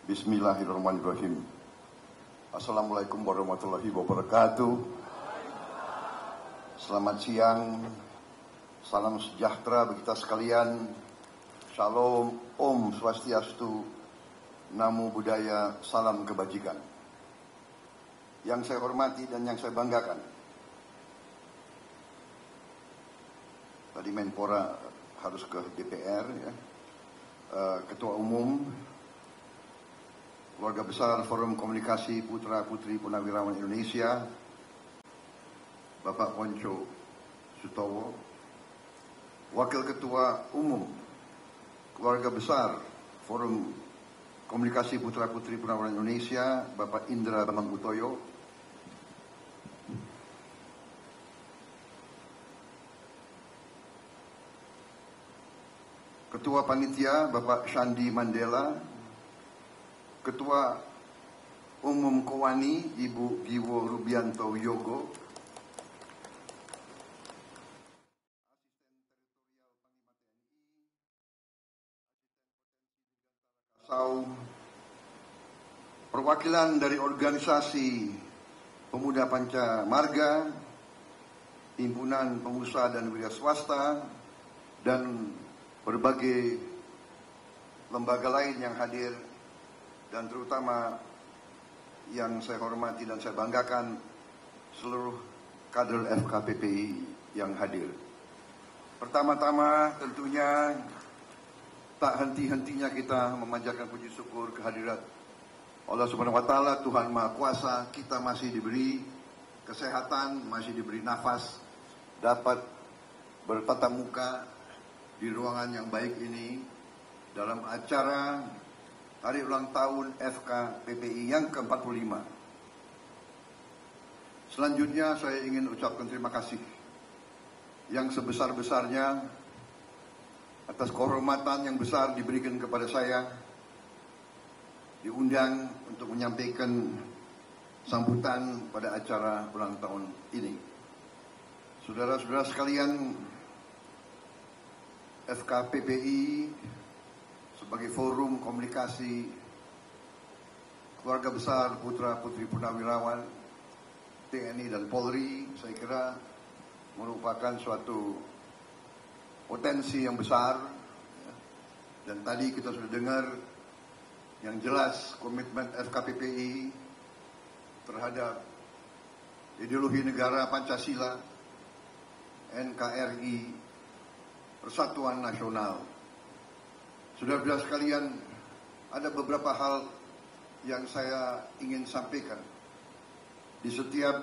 Bismillahirrahmanirrahim. Assalamualaikum warahmatullahi wabarakatuh. Selamat siang, salam sejahtera bagi kita sekalian. Shalom, Om Swastiastu, Namo Buddhaya, salam kebajikan. Yang saya hormati dan yang saya banggakan, tadi Menpora harus ke DPR, ya. Ketua Umum Keluarga Besar Forum Komunikasi Putra Putri Purnawirawan Indonesia, Bapak Ponco Sutowo, Wakil Ketua Umum Keluarga Besar Forum Komunikasi Putra Putri Purnawirawan Indonesia, Bapak Indra Bambang Utoyo, Ketua Panitia Bapak Shandi Mandela, Ketua Umum Kowani Ibu Giwo Rubianto Yogo, perwakilan dari organisasi Pemuda Panca Marga, Himpunan Pengusaha dan Wira Swasta, dan berbagai lembaga lain yang hadir, dan terutama yang saya hormati dan saya banggakan, seluruh kader FKPPI yang hadir. Pertama-tama tentunya tak henti-hentinya kita memanjatkan puji syukur kehadirat Allah Subhanahu wa Ta'ala, Tuhan Maha Kuasa. Kita masih diberi kesehatan, masih diberi nafas, dapat bertatap muka di ruangan yang baik ini dalam acara hari ulang tahun FKPPI yang ke-45. Selanjutnya saya ingin ucapkan terima kasih yang sebesar-besarnya atas kehormatan yang besar diberikan kepada saya, diundang untuk menyampaikan sambutan pada acara ulang tahun ini. Saudara-saudara sekalian, FKPPI sebagai forum komunikasi keluarga besar putra putri purnawirawan TNI dan Polri, saya kira merupakan suatu potensi yang besar, dan tadi kita sudah dengar yang jelas komitmen FKPPI terhadap ideologi negara Pancasila, NKRI, Persatuan Nasional. Saudara-saudara sekalian, ada beberapa hal yang saya ingin sampaikan. Di setiap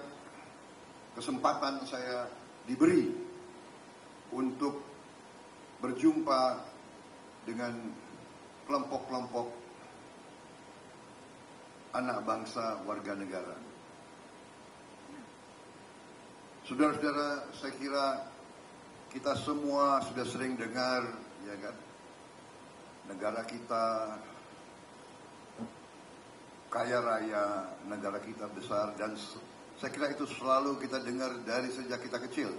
kesempatan saya diberi untuk berjumpa dengan kelompok-kelompok anak bangsa warga negara. Saudara-saudara, saya kira kita semua sudah sering dengar, ya kan, negara kita kaya raya, negara kita besar, dan saya kira itu selalu kita dengar dari sejak kita kecil.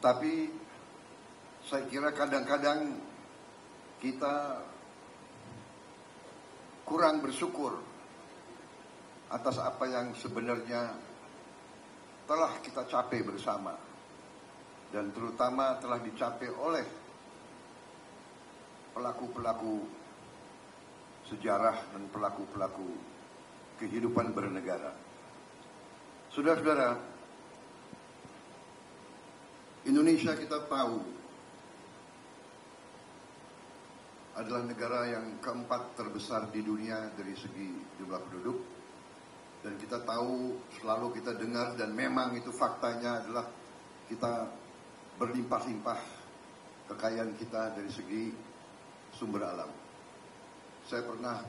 Tapi saya kira kadang-kadang kita kurang bersyukur atas apa yang sebenarnya telah kita capai bersama, dan terutama telah dicapai oleh pelaku-pelaku sejarah dan pelaku-pelaku kehidupan bernegara. Saudara-saudara, Indonesia kita tahu adalah negara yang keempat terbesar di dunia dari segi jumlah penduduk, dan kita tahu, selalu kita dengar, dan memang itu faktanya adalah kita berlimpah-limpah kekayaan kita dari segi sumber alam. Saya pernah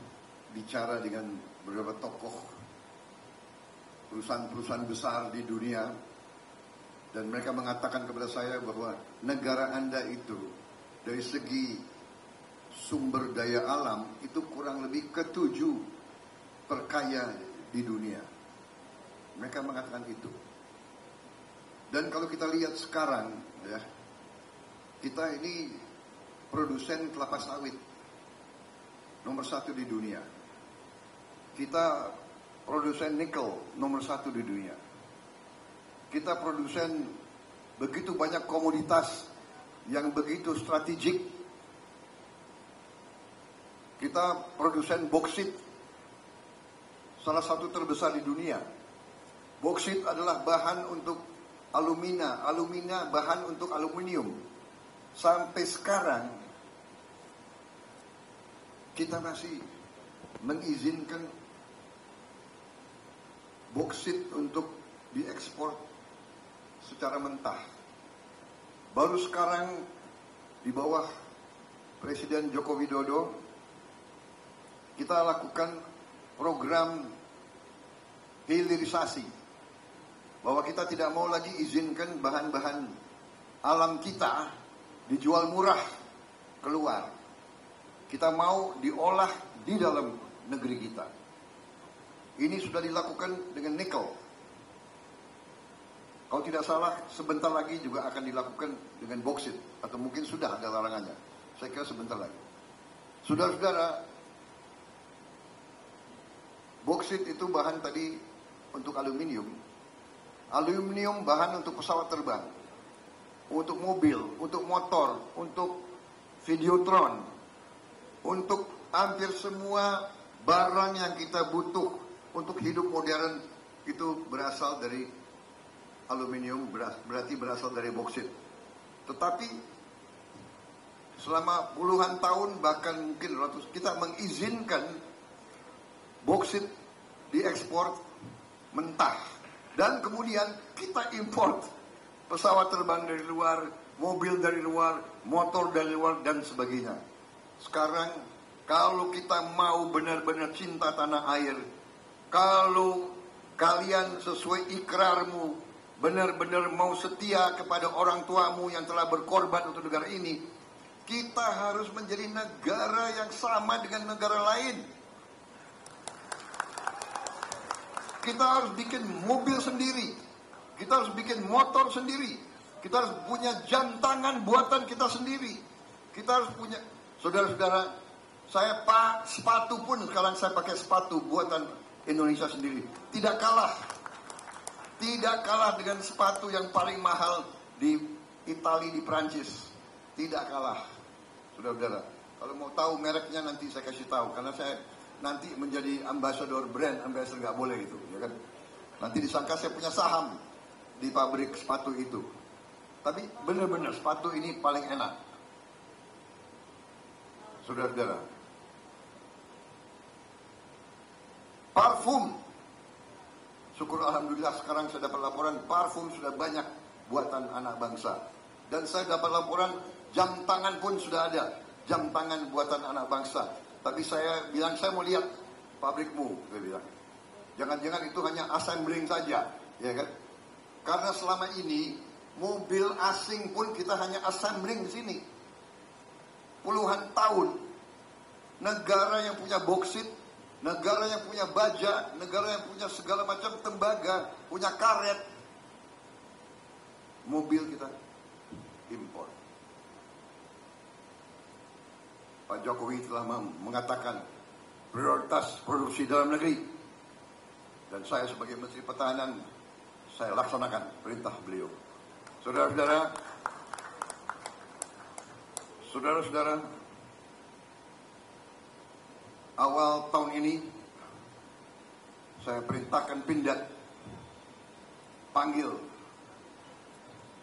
bicara dengan beberapa tokoh perusahaan-perusahaan besar di dunia, dan mereka mengatakan kepada saya bahwa negara Anda itu dari segi sumber daya alam itu kurang lebih ke-7 terkaya di dunia. Mereka mengatakan itu. Dan kalau kita lihat sekarang, ya, Kita ini produsen kelapa sawit nomor 1 di dunia. Kita produsen nikel nomor 1 di dunia. Kita produsen begitu banyak komoditas yang begitu strategik. Kita produsen boksit, salah satu terbesar di dunia. Boksit adalah bahan untuk alumina, alumina bahan untuk aluminium. Sampai sekarang kita masih mengizinkan boksit untuk diekspor secara mentah. Baru sekarang di bawah Presiden Joko Widodo kita lakukan program hilirisasi, bahwa kita tidak mau lagi izinkan bahan-bahan alam kita dijual murah keluar. Kita mau diolah di dalam negeri kita. Ini sudah dilakukan dengan nikel. Kalau tidak salah, sebentar lagi juga akan dilakukan dengan boksit. Atau mungkin sudah ada larangannya. Saya kira sebentar lagi. Saudara-saudara, boksit itu bahan tadi untuk aluminium. Aluminium bahan untuk pesawat terbang, untuk mobil, untuk motor, untuk videotron, untuk hampir semua barang yang kita butuh untuk hidup modern itu berasal dari aluminium, berarti berasal dari boksit. Tetapi selama puluhan tahun, bahkan mungkin ratus, kita mengizinkan boksit diekspor mentah. Dan kemudian kita import pesawat terbang dari luar, mobil dari luar, motor dari luar, dan sebagainya. Sekarang kalau kita mau benar-benar cinta tanah air, kalau kalian sesuai ikrarmu benar-benar mau setia kepada orang tuamu yang telah berkorban untuk negara ini, kita harus menjadi negara yang sama dengan negara lain. Kita harus bikin mobil sendiri, kita harus bikin motor sendiri, kita harus punya jam tangan buatan kita sendiri, kita harus punya. Saudara-saudara, saya sepatu pun sekarang saya pakai sepatu buatan Indonesia sendiri. Tidak kalah dengan sepatu yang paling mahal di Italia, di Prancis. Tidak kalah. Saudara-saudara, kalau mau tahu mereknya nanti saya kasih tahu, karena saya nanti menjadi ambassador brand, ambassador nggak boleh itu, ya kan? Nanti disangka saya punya saham di pabrik sepatu itu. Tapi benar-benar sepatu ini paling enak. Saudara-saudara, parfum, syukur alhamdulillah sekarang saya dapat laporan parfum sudah banyak buatan anak bangsa. Dan saya dapat laporan jam tangan pun sudah ada, jam tangan buatan anak bangsa. Tapi saya bilang, saya mau lihat pabrikmu, saya bilang. Jangan-jangan itu hanya assembling saja, ya kan? Karena selama ini mobil asing pun kita hanya assembling di sini. Puluhan tahun, negara yang punya boksit, negara yang punya baja, negara yang punya segala macam tembaga, punya karet, mobil kita impor. Pak Jokowi telah mengatakan prioritas produksi dalam negeri, dan saya sebagai Menteri Pertahanan, saya laksanakan perintah beliau. Saudara-saudara, awal tahun ini saya perintahkan Pindad panggil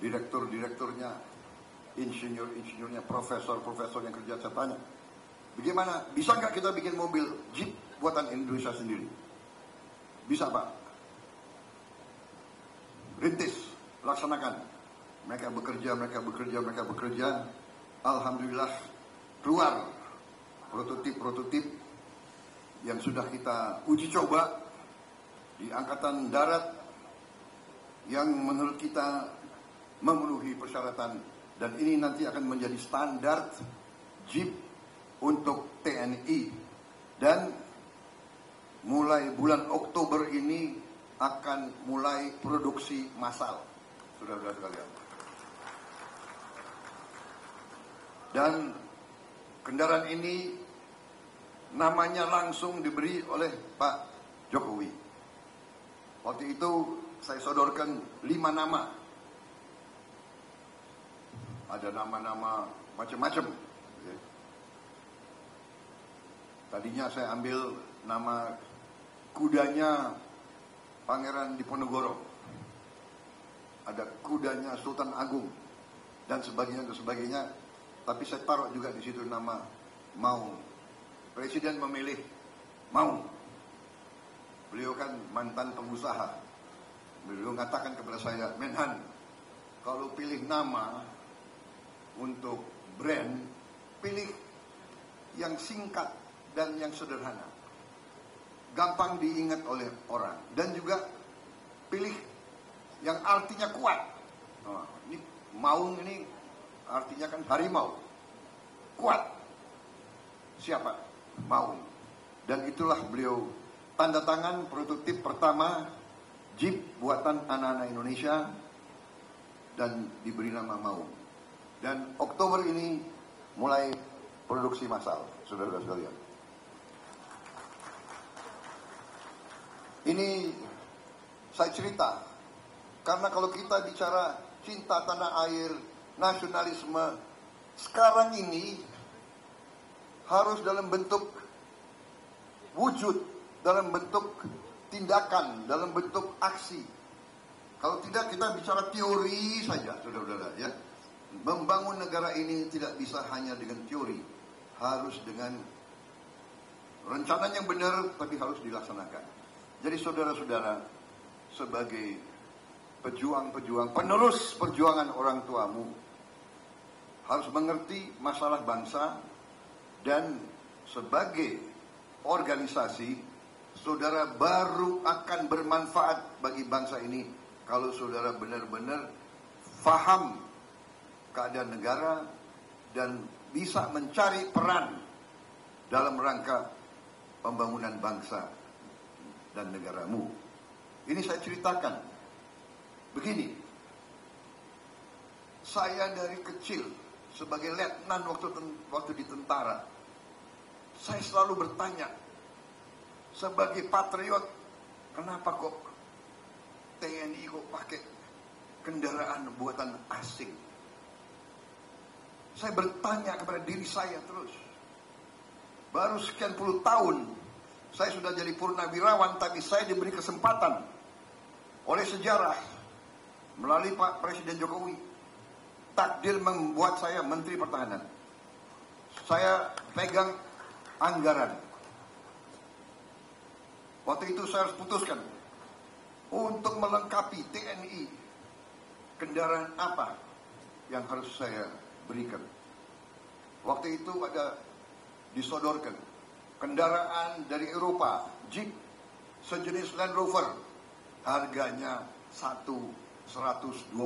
direktur-direkturnya, insinyur-insinyurnya, profesor-profesor yang kerja. Saya tanya, bagaimana, bisa nggak kita bikin mobil Jeep buatan Indonesia sendiri? Bisa, Pak. Rintis, laksanakan. Mereka bekerja. Alhamdulillah keluar prototip-prototip yang sudah kita uji coba di Angkatan Darat, yang menurut kita memenuhi persyaratan, dan ini nanti akan menjadi standar Jeep untuk TNI. Dan mulai bulan Oktober ini akan mulai produksi massal, saudara-saudara sekalian. Dan kendaraan ini namanya langsung diberi oleh Pak Jokowi. Waktu itu saya sodorkan 5 nama. Ada nama-nama macam-macam. Tadinya saya ambil nama kudanya Pangeran Diponegoro. Ada kudanya Sultan Agung dan sebagainya. Tapi saya taruh juga di situ nama Maung. Presiden memilih Maung. Beliau kan mantan pengusaha. Beliau mengatakan kepada saya, Menhan, kalau pilih nama untuk brand, pilih yang singkat dan yang sederhana, gampang diingat oleh orang, dan juga pilih yang artinya kuat. Nah, ini Maung ini artinya kan harimau, kuat. Siapa? Maung. Dan itulah beliau tanda tangan prototip pertama Jeep buatan anak-anak Indonesia dan diberi nama Maung. Dan Oktober ini mulai produksi massal, saudara-saudara sekalian. Ini saya cerita karena kalau kita bicara cinta tanah air, nasionalisme, sekarang ini harus dalam bentuk wujud, dalam bentuk tindakan, dalam bentuk aksi. Kalau tidak kita bicara teori saja, saudara-saudara, ya. Membangun negara ini tidak bisa hanya dengan teori, harus dengan rencana yang benar, tapi harus dilaksanakan. Jadi saudara-saudara, sebagai pejuang-pejuang, penerus perjuangan orang tuamu, harus mengerti masalah bangsa, dan sebagai organisasi, saudara baru akan bermanfaat bagi bangsa ini kalau saudara benar-benar faham keadaan negara dan bisa mencari peran dalam rangka pembangunan bangsa dan negaramu. Ini saya ceritakan begini. Saya dari kecil sebagai letnan waktu di tentara, saya selalu bertanya, sebagai patriot, kenapa kok TNI kok pakai kendaraan buatan asing? Saya bertanya kepada diri saya terus. Baru sekian puluh tahun saya sudah jadi purnawirawan, tapi saya diberi kesempatan oleh sejarah melalui Pak Presiden Jokowi, takdir membuat saya Menteri Pertahanan. Saya pegang anggaran. Waktu itu saya harus putuskan untuk melengkapi TNI, kendaraan apa yang harus saya berikan. Waktu itu ada disodorkan kendaraan dari Eropa, Jeep sejenis Land Rover, harganya $120.000.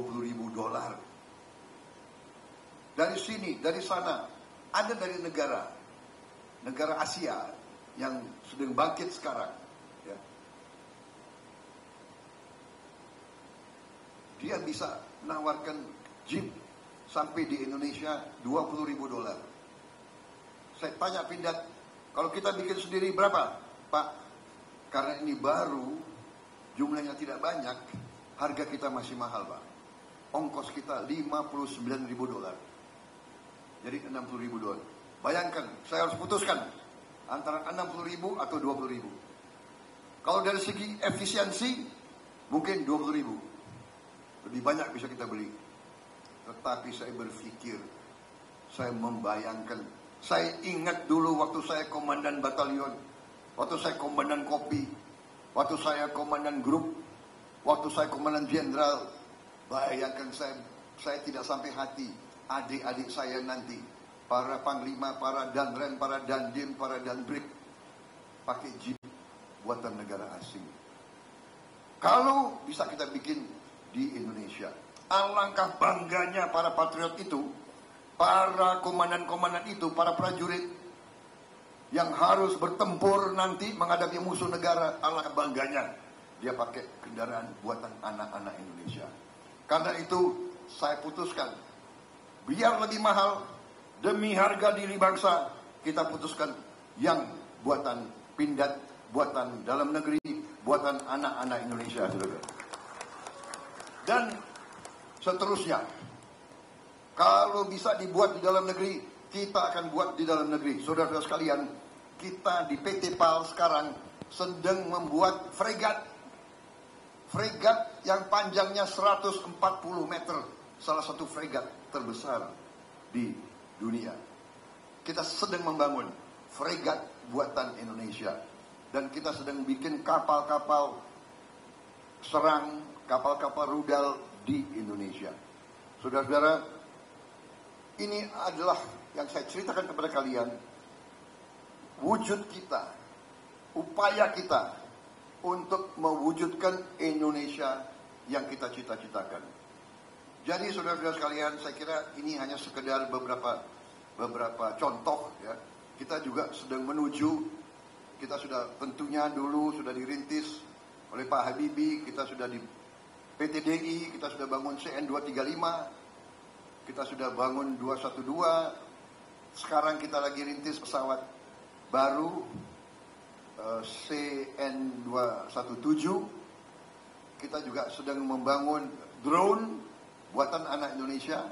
Dari sini, dari sana, ada dari negara Asia yang sedang bangkit sekarang, ya. Dia bisa menawarkan Jeep sampai di Indonesia $20.000. Saya tanya Pindad, kalau kita bikin sendiri berapa, Pak? Karena ini baru, jumlahnya tidak banyak, harga kita masih mahal, Pak. Ongkos kita $59.000. Jadi $60.000. Bayangkan, saya harus putuskan antara 60.000 atau 20.000. Kalau dari segi efisiensi, mungkin 20.000. Lebih banyak bisa kita beli. Tetapi saya berpikir, saya membayangkan, saya ingat dulu waktu saya komandan batalion, waktu saya komandan kopi, waktu saya komandan grup, waktu saya komandan jenderal. Bayangkan saya tidak sampai hati adik-adik saya nanti, para panglima, para danrem, para dandim, para danbrik, pakai jeep buatan negara asing. Kalau bisa kita bikin di Indonesia, alangkah bangganya para patriot itu, para komandan-komandan itu, para prajurit yang harus bertempur nanti menghadapi musuh negara. Alangkah bangganya dia pakai kendaraan buatan anak-anak Indonesia. Karena itu saya putuskan, biar lebih mahal, demi harga diri bangsa, kita putuskan yang buatan Pindad, buatan dalam negeri, buatan anak-anak Indonesia, saudara. Dan seterusnya, kalau bisa dibuat di dalam negeri, kita akan buat di dalam negeri. Saudara-saudara sekalian, kita di PT PAL sekarang sedang membuat fregat yang panjangnya 140 meter, salah satu fregat terbesar di dunia. Kita sedang membangun fregat buatan Indonesia, dan kita sedang bikin kapal-kapal serang, kapal-kapal rudal di Indonesia. Saudara-saudara, ini adalah yang saya ceritakan kepada kalian, wujud kita, upaya kita untuk mewujudkan Indonesia yang kita cita-citakan. Jadi saudara-saudara sekalian, saya kira ini hanya sekedar beberapa contoh ya. Kita juga sedang menuju, kita sudah tentunya dulu sudah dirintis oleh Pak Habibie, kita sudah di PT DI, kita sudah bangun CN 235, kita sudah bangun 212, sekarang kita lagi rintis pesawat baru CN 217, kita juga sedang membangun drone buatan anak Indonesia.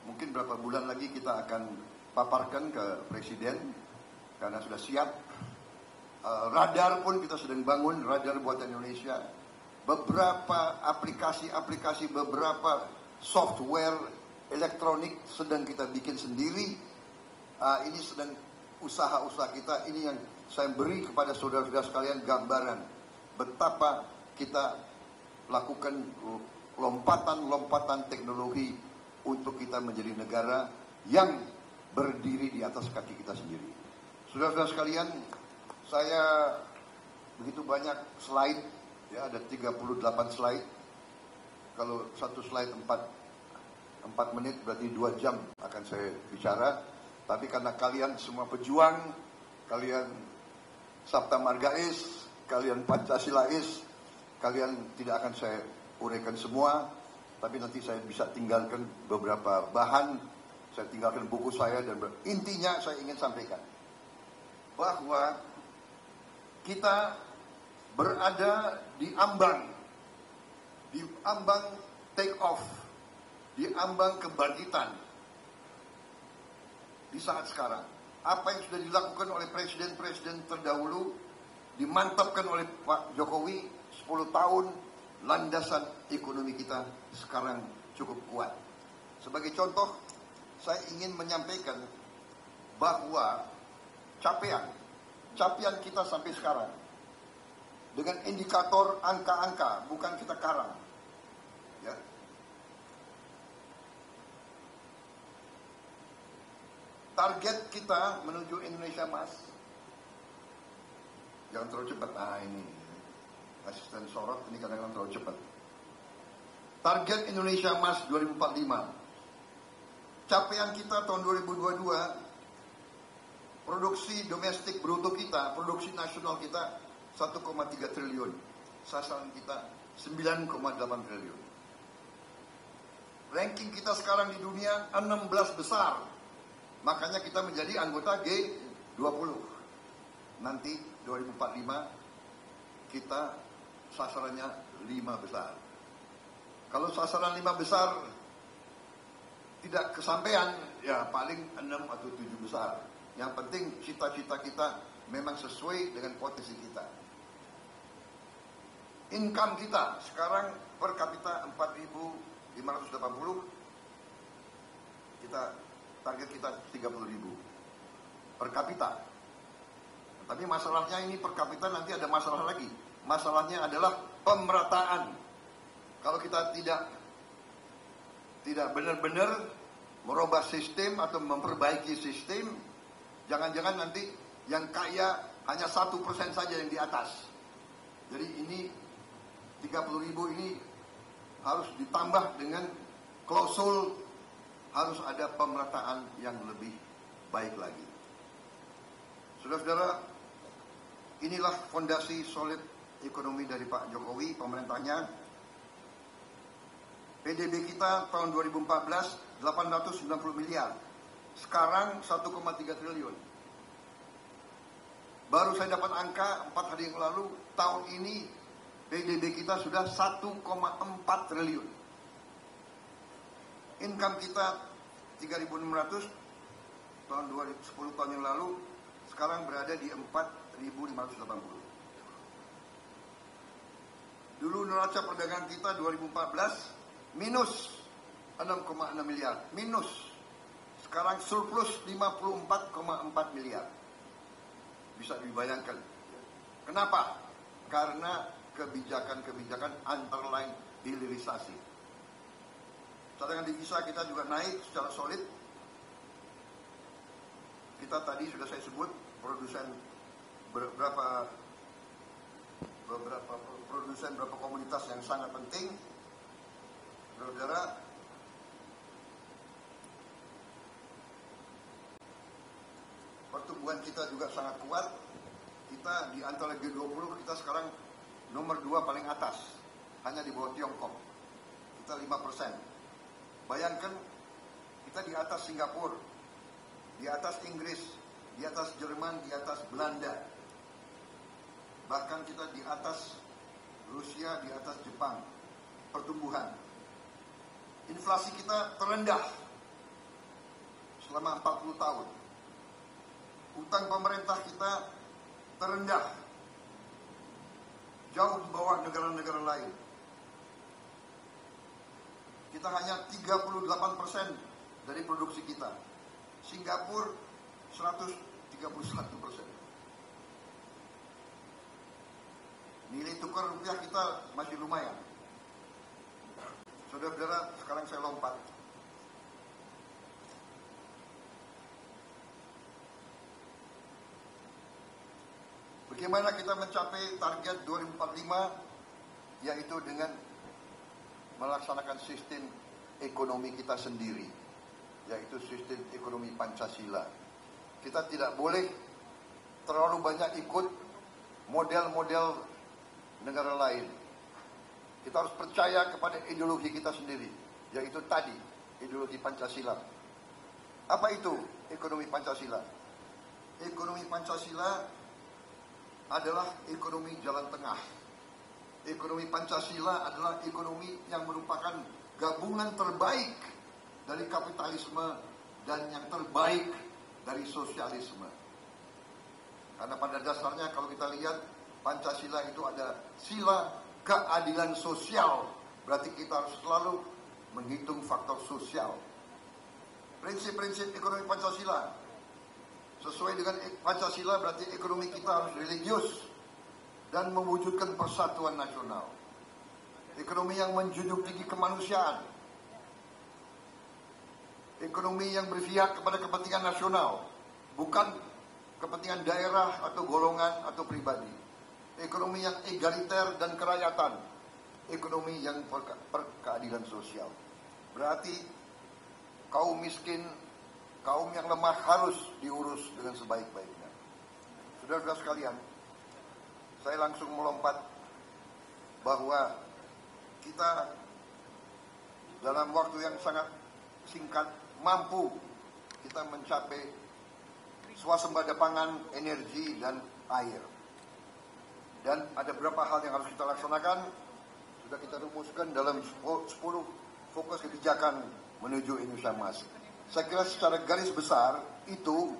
Mungkin berapa bulan lagi kita akan paparkan ke Presiden karena sudah siap. Radar pun kita sedang bangun, radar buatan Indonesia. Beberapa aplikasi-aplikasi, beberapa software elektronik sedang kita bikin sendiri. Ini sedang usaha-usaha kita. Ini yang saya beri kepada saudara-saudara sekalian gambaran betapa kita lakukan lompatan-lompatan teknologi untuk kita menjadi negara yang berdiri di atas kaki kita sendiri. Saudara-saudara sekalian, saya begitu banyak slide, ya ada 38 slide. Kalau satu slide 4 menit berarti 2 jam akan saya bicara. Tapi karena kalian semua pejuang, kalian Sabta Margais, kalian Pancasilais, kalian tidak akan saya uraikan semua, tapi nanti saya bisa tinggalkan beberapa bahan, saya tinggalkan buku saya, dan intinya saya ingin sampaikan bahwa kita berada di ambang take off, di ambang kebangkitan di saat sekarang. Apa yang sudah dilakukan oleh presiden-presiden terdahulu, dimantapkan oleh Pak Jokowi 10 tahun, landasan ekonomi kita sekarang cukup kuat. Sebagai contoh, saya ingin menyampaikan bahwa capaian kita sampai sekarang dengan indikator angka-angka, bukan kita karang, ya. Target kita menuju Indonesia Emas, jangan terlalu cepat. Ini asisten sorot ini kadang-kadang terlalu cepat. Target Indonesia Emas 2045, capaian kita tahun 2022, produksi domestik bruto kita, produksi nasional kita 1,3 triliun, sasaran kita 9,8 triliun. Ranking kita sekarang di dunia 16 besar, makanya kita menjadi anggota G20. Nanti 2045 kita sasarannya 5 besar. Kalau sasaran 5 besar tidak kesampaian, ya paling 6 atau 7 besar. Yang penting cita-cita kita memang sesuai dengan potensi kita. Income kita sekarang per kapita 4.580, kita target kita 30.000 per kapita. Tapi masalahnya ini per kapita nanti ada masalah lagi. Masalahnya adalah pemerataan. Kalau kita tidak benar-benar merubah sistem atau memperbaiki sistem, jangan-jangan nanti yang kaya hanya 1% saja yang di atas. Jadi ini 30.000 ini harus ditambah dengan klausul, harus ada pemerataan yang lebih baik lagi. Saudara-saudara, inilah fondasi solid ekonomi dari Pak Jokowi, pemerintahnya. PDB kita tahun 2014 890 miliar. sekarang 1,3 triliun. Baru saya dapat angka 4 hari yang lalu, tahun ini PDB kita sudah 1,4 triliun. Income kita 3.600 tahun 2010 tahun yang lalu, sekarang berada di 4.580. Dulu neraca perdagangan kita 2014 minus 6,6 miliar, minus. Sekarang surplus 54,4 miliar. Bisa dibayangkan. Kenapa? Karena kebijakan-kebijakan underline hilirisasi. Cadangan devisa kita juga naik secara solid. Kita tadi sudah saya sebut produsen beberapa produsen, beberapa komunitas yang sangat penting. Saudara, pertumbuhan kita juga sangat kuat. Kita di antara G20 kita sekarang nomor 2 paling atas, hanya di bawah Tiongkok. Kita 5%. Bayangkan kita di atas Singapura, di atas Inggris, di atas Jerman, di atas Belanda. Bahkan kita di atas Rusia, di atas Jepang. Pertumbuhan. Inflasi kita terendah selama 40 tahun. Utang pemerintah kita terendah, jauh di bawah negara-negara lain. Kita hanya 38% dari produksi kita. Singapura 131%. Nilai tukar rupiah kita masih lumayan. Saudara-saudara, sekarang saya lompat. Bagaimana kita mencapai target 2045, yaitu dengan melaksanakan sistem ekonomi kita sendiri, yaitu sistem ekonomi Pancasila. Kita tidak boleh terlalu banyak ikut model-model negara lain. Kita harus percaya kepada ideologi kita sendiri, yaitu tadi, ideologi Pancasila. Apa itu ekonomi Pancasila? Ekonomi Pancasila adalah ekonomi jalan tengah. Ekonomi Pancasila adalah ekonomi yang merupakan gabungan terbaik dari kapitalisme dan yang terbaik dari sosialisme. Karena pada dasarnya kalau kita lihat Pancasila itu ada sila keadilan sosial. Berarti kita harus selalu menghitung faktor sosial. Prinsip-prinsip ekonomi Pancasila. Sesuai dengan Pancasila berarti ekonomi kita harus religius dan mewujudkan persatuan nasional. Ekonomi yang menjunjung tinggi kemanusiaan. Ekonomi yang berpihak kepada kepentingan nasional, bukan kepentingan daerah atau golongan atau pribadi. Ekonomi yang egaliter dan kerakyatan. Ekonomi yang berkeadilan sosial. Berarti kaum miskin, kaum yang lemah harus diurus dengan sebaik-baiknya. Saudara-saudara sekalian, saya langsung melompat bahwa kita dalam waktu yang sangat singkat mampu kita mencapai swasembada pangan, energi, dan air. Dan ada beberapa hal yang harus kita laksanakan. Sudah kita rumuskan dalam 10 fokus kebijakan menuju Indonesia Emas. Saya kira secara garis besar itu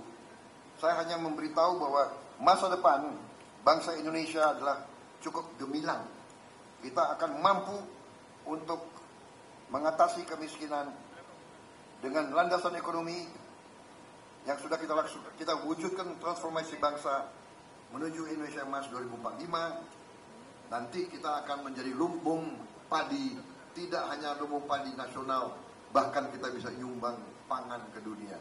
saya hanya memberitahu bahwa masa depan bangsa Indonesia adalah cukup gemilang. Kita akan mampu untuk mengatasi kemiskinan dengan landasan ekonomi yang sudah kita wujudkan transformasi bangsa menuju Indonesia Emas 2045. Nanti kita akan menjadi lumbung padi, tidak hanya lumbung padi nasional, bahkan kita bisa nyumbang pangan ke dunia.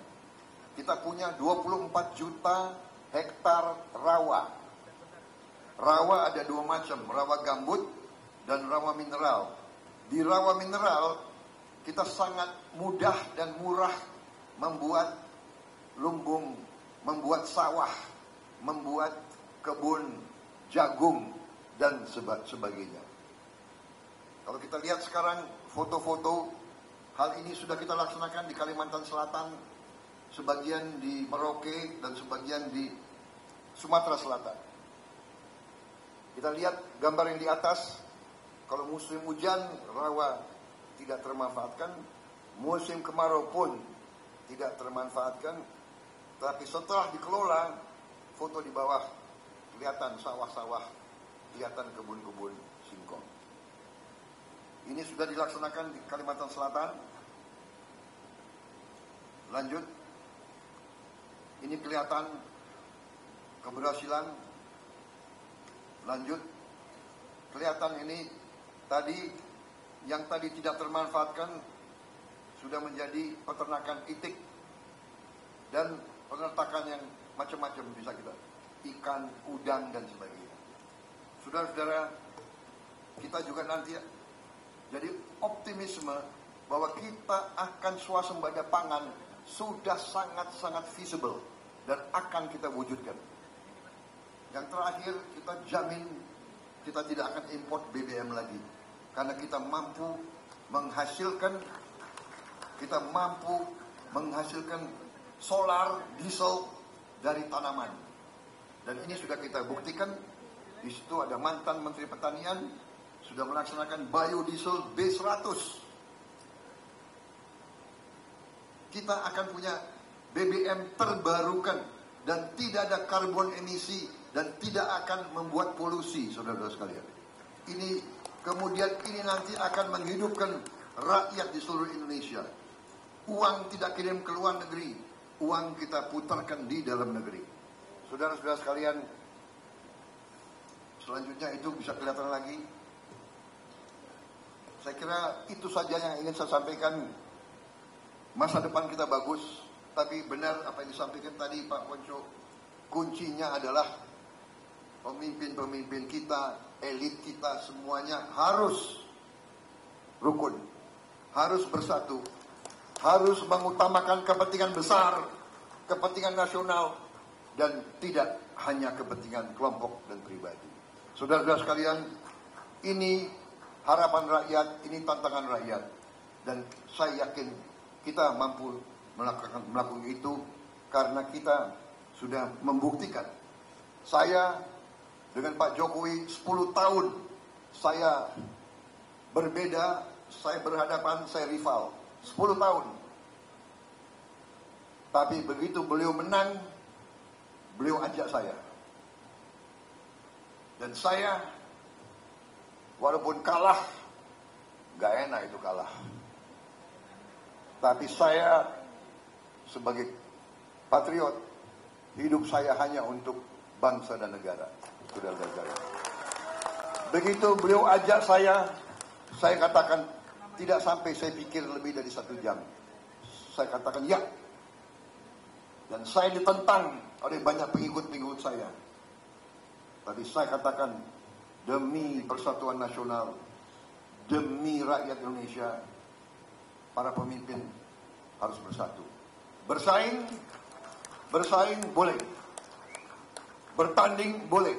Kita punya 24 juta hektar rawa. Rawa ada dua macam, rawa gambut dan rawa mineral. Di rawa mineral kita sangat mudah dan murah membuat lumbung, membuat sawah, membuat kebun jagung dan sebagainya. Kalau kita lihat sekarang foto-foto, hal ini sudah kita laksanakan di Kalimantan Selatan, sebagian di Merauke, dan sebagian di Sumatera Selatan. Kita lihat gambar yang di atas, kalau musim hujan rawa tidak termanfaatkan, musim kemarau pun tidak termanfaatkan, tapi setelah dikelola, foto di bawah kelihatan sawah-sawah, kelihatan kebun-kebun singkong. Ini sudah dilaksanakan di Kalimantan Selatan. Lanjut, ini kelihatan keberhasilan. Lanjut, kelihatan ini tadi yang tadi tidak termanfaatkan sudah menjadi peternakan itik dan peternakan yang macam-macam, bisa kita ikan, udang dan sebagainya. Saudara-saudara, kita juga nanti jadi optimisme bahwa kita akan swasembada pangan sudah sangat-sangat visible dan akan kita wujudkan. Yang terakhir, kita jamin kita tidak akan import BBM lagi, karena kita mampu menghasilkan solar, diesel dari tanaman. Dan ini sudah kita buktikan. Di situ ada mantan Menteri Pertanian sudah melaksanakan biodiesel B100. Kita akan punya BBM terbarukan dan tidak ada karbon emisi dan tidak akan membuat polusi, saudara-saudara sekalian. Ini kemudian ini nanti akan menghidupkan rakyat di seluruh Indonesia. Uang tidak kirim ke luar negeri, uang kita putarkan di dalam negeri. Saudara-saudara sekalian, selanjutnya itu bisa kelihatan lagi. Saya kira itu saja yang ingin saya sampaikan. Masa depan kita bagus, tapi benar apa yang disampaikan tadi Pak Ponco, kuncinya adalah pemimpin-pemimpin kita, elit kita semuanya harus rukun, harus bersatu, harus mengutamakan kepentingan besar, kepentingan nasional, dan tidak hanya kepentingan kelompok dan pribadi. Saudara-saudara sekalian, ini harapan rakyat, ini tantangan rakyat, dan saya yakin kita mampu melakukan itu karena kita sudah membuktikan. Saya dengan Pak Jokowi 10 tahun saya berbeda, saya berhadapan, saya rival 10 tahun. Tapi begitu beliau menang, beliau ajak saya. Dan saya walaupun kalah, gak enak itu kalah. Tapi saya sebagai patriot, hidup saya hanya untuk bangsa dan negara. Saudara-saudara, begitu beliau ajak saya katakan tidak sampai saya pikir lebih dari 1 jam. Saya katakan ya. Dan saya ditentang oleh banyak pengikut-pengikut saya. Tapi saya katakan demi persatuan nasional, demi rakyat Indonesia, para pemimpin harus bersatu. Bersaing boleh. Bertanding boleh.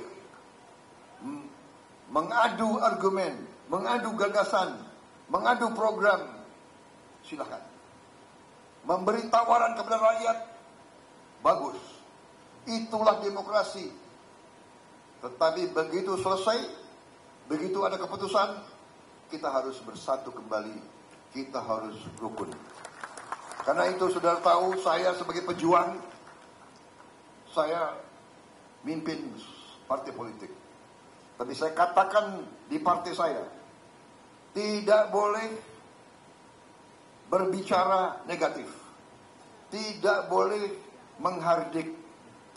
Mengadu argumen, mengadu gagasan, mengadu program, silakan. Memberi tawaran kepada rakyat, bagus. Itulah demokrasi. Tetapi begitu selesai, begitu ada keputusan, kita harus bersatu kembali. Kita harus rukun. Karena itu saudara tahu, saya sebagai pejuang, saya mimpin partai politik. Tapi saya katakan di partai saya, tidak boleh berbicara negatif, tidak boleh menghardik,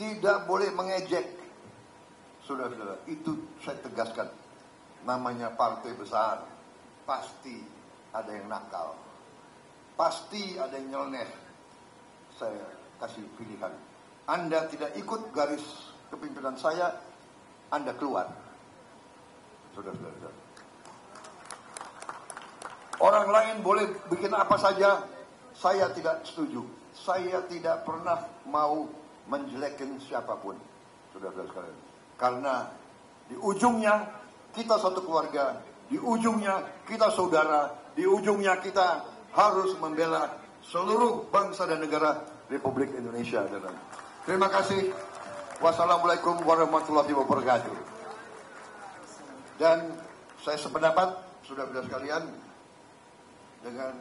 tidak boleh mengejek. Saudara-saudara, itu saya tegaskan. Namanya partai besar, pasti ada yang nakal, pasti ada yang nyeleneh. Saya kasih pilihan. Anda tidak ikut garis kepimpinan saya, Anda keluar. Saudara-saudara, orang lain boleh bikin apa saja, saya tidak setuju. Saya tidak pernah mau menjelekin siapapun, saudara-saudara sekalian. Karena di ujungnya kita satu keluarga, di ujungnya kita saudara, di ujungnya kita harus membela seluruh bangsa dan negara Republik Indonesia. Terima kasih. Wassalamualaikum warahmatullahi wabarakatuh. Dan saya sependapat, saudara-saudara sekalian, dengan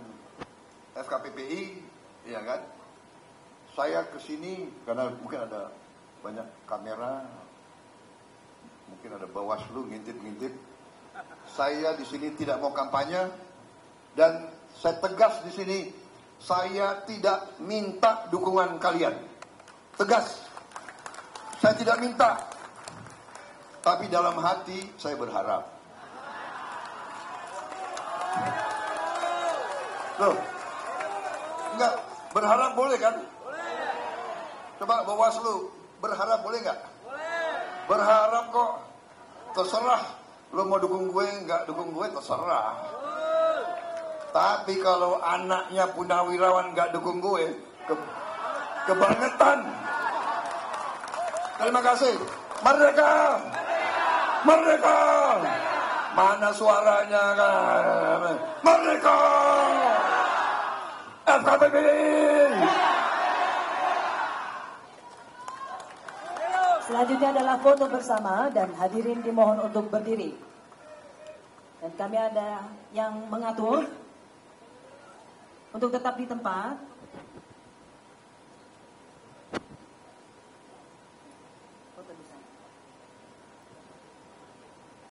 FKPPI, ya kan? Saya kesini karena mungkin ada banyak kamera, mungkin ada Bawaslu ngintip-ngintip. Saya di sini tidak mau kampanye dan saya tegas di sini, saya tidak minta dukungan kalian. Tegas, saya tidak minta. Tapi dalam hati saya berharap. Loh, enggak, berharap boleh kan? Coba Bawaslu, berharap boleh nggak? Boleh. Berharap kok. Terserah. Lo mau dukung gue, nggak dukung gue, terserah. Tapi kalau anaknya Punawirawan nggak dukung gue, kebangetan. Terima kasih. Merdeka! Merdeka! Mana suaranya kan? Merdeka! FKPPI! Selanjutnya adalah foto bersama dan hadirin dimohon untuk berdiri. Dan kami ada yang mengatur untuk tetap di tempat.